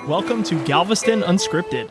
Welcome to Galveston Unscripted.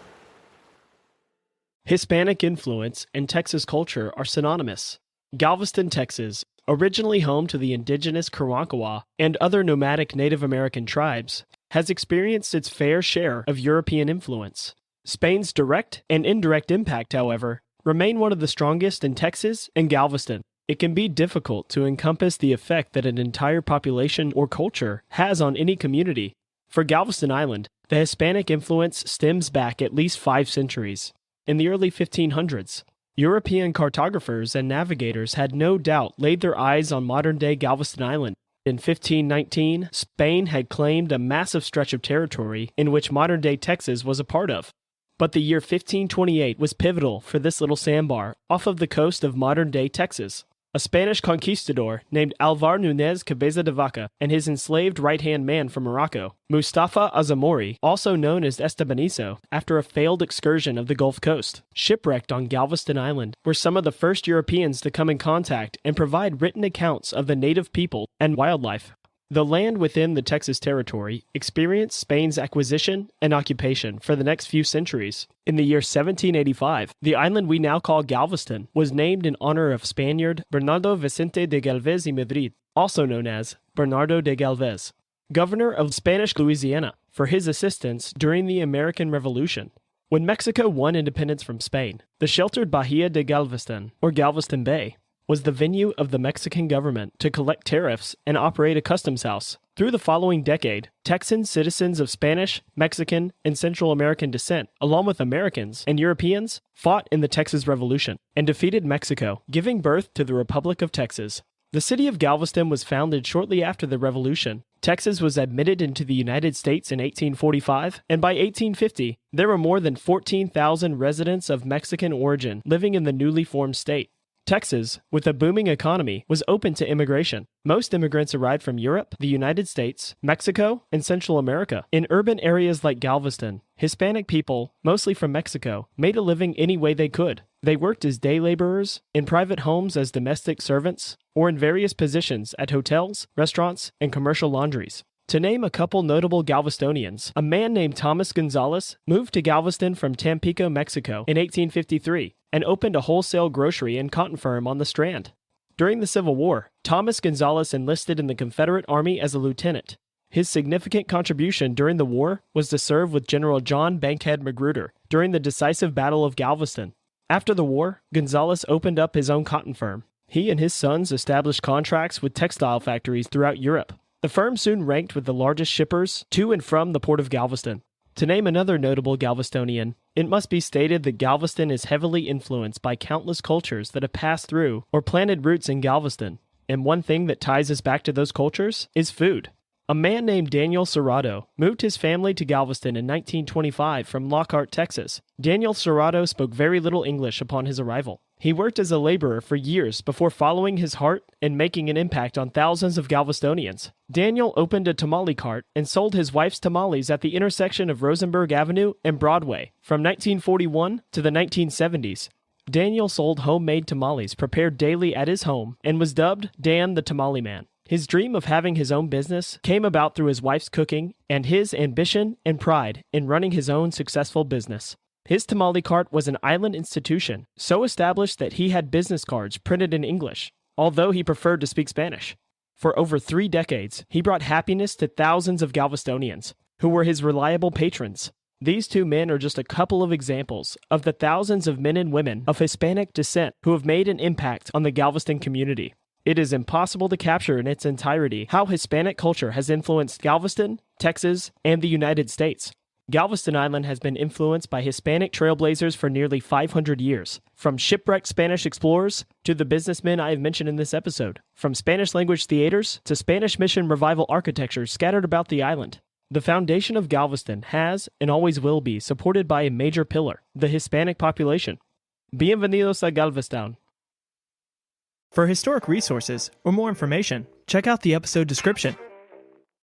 Hispanic influence and Texas culture are synonymous. Galveston, Texas, originally home to the indigenous Karankawa and other nomadic Native American tribes, has experienced its fair share of European influence. Spain's direct and indirect impact, however, remain one of the strongest in Texas and Galveston. It can be difficult to encompass the effect that an entire population or culture has on any community. For Galveston Island, the Hispanic influence stems back at least 5 centuries. In the early 1500s, European cartographers and navigators had no doubt laid their eyes on modern-day Galveston Island. In 1519, Spain had claimed a massive stretch of territory in which modern-day Texas was a part of. But the year 1528 was pivotal for this little sandbar off of the coast of modern-day Texas. A Spanish conquistador named Alvar Núñez Cabeza de Vaca and his enslaved right-hand man from Morocco, Mustafa Azamori, also known as Estebanizo, after a failed excursion of the Gulf Coast, shipwrecked on Galveston Island, were some of the first Europeans to come in contact and provide written accounts of the native people and wildlife. The land within the Texas territory experienced Spain's acquisition and occupation for the next few centuries. In the year 1785, the island we now call Galveston was named in honor of Spaniard Bernardo Vicente de Galvez y Madrid, also known as Bernardo de Galvez, governor of Spanish Louisiana, for his assistance during the American Revolution. When Mexico won independence from Spain, the sheltered Bahia de Galveston, or Galveston Bay, was the venue of the Mexican government to collect tariffs and operate a customs house. Through the following decade, Texan citizens of Spanish, Mexican, and Central American descent, along with Americans and Europeans, fought in the Texas Revolution and defeated Mexico, giving birth to the Republic of Texas. The city of Galveston was founded shortly after the Revolution. Texas was admitted into the United States in 1845, and by 1850, there were more than 14,000 residents of Mexican origin living in the newly formed state. Texas, with a booming economy, was open to immigration. Most immigrants arrived from Europe, the United States, Mexico, and Central America. In urban areas like Galveston, Hispanic people, mostly from Mexico, made a living any way they could. They worked as day laborers, in private homes as domestic servants, or in various positions at hotels, restaurants, and commercial laundries. To name a couple notable Galvestonians, a man named Thomas Gonzalez moved to Galveston from Tampico, Mexico in 1853 and opened a wholesale grocery and cotton firm on the Strand. During the Civil War, Thomas Gonzalez enlisted in the Confederate Army as a lieutenant. His significant contribution during the war was to serve with General John Bankhead Magruder during the decisive Battle of Galveston. After the war, Gonzalez opened up his own cotton firm. He and his sons established contracts with textile factories throughout Europe. The firm soon ranked with the largest shippers to and from the port of Galveston. To name another notable Galvestonian, it must be stated that Galveston is heavily influenced by countless cultures that have passed through or planted roots in Galveston. And one thing that ties us back to those cultures is food. A man named Daniel Serrato moved his family to Galveston in 1925 from Lockhart, Texas. Daniel Serrato spoke very little English upon his arrival. He worked as a laborer for years before following his heart and making an impact on thousands of Galvestonians. Daniel opened a tamale cart and sold his wife's tamales at the intersection of Rosenberg Avenue and Broadway from 1941 to the 1970s. Daniel sold homemade tamales prepared daily at his home and was dubbed Dan the Tamale Man. His dream of having his own business came about through his wife's cooking and his ambition and pride in running his own successful business. His tamale cart was an island institution, so established that he had business cards printed in English, although he preferred to speak Spanish. For over 3 decades, he brought happiness to thousands of Galvestonians, who were his reliable patrons. These 2 men are just a couple of examples of the thousands of men and women of Hispanic descent who have made an impact on the Galveston community. It is impossible to capture in its entirety how Hispanic culture has influenced Galveston, Texas, and the United States. Galveston Island has been influenced by Hispanic trailblazers for nearly 500 years, from shipwrecked Spanish explorers to the businessmen I have mentioned in this episode, from Spanish-language theaters to Spanish Mission revival architecture scattered about the island. The foundation of Galveston has and always will be supported by a major pillar, the Hispanic population. Bienvenidos a Galveston. For historic resources or more information, check out the episode description.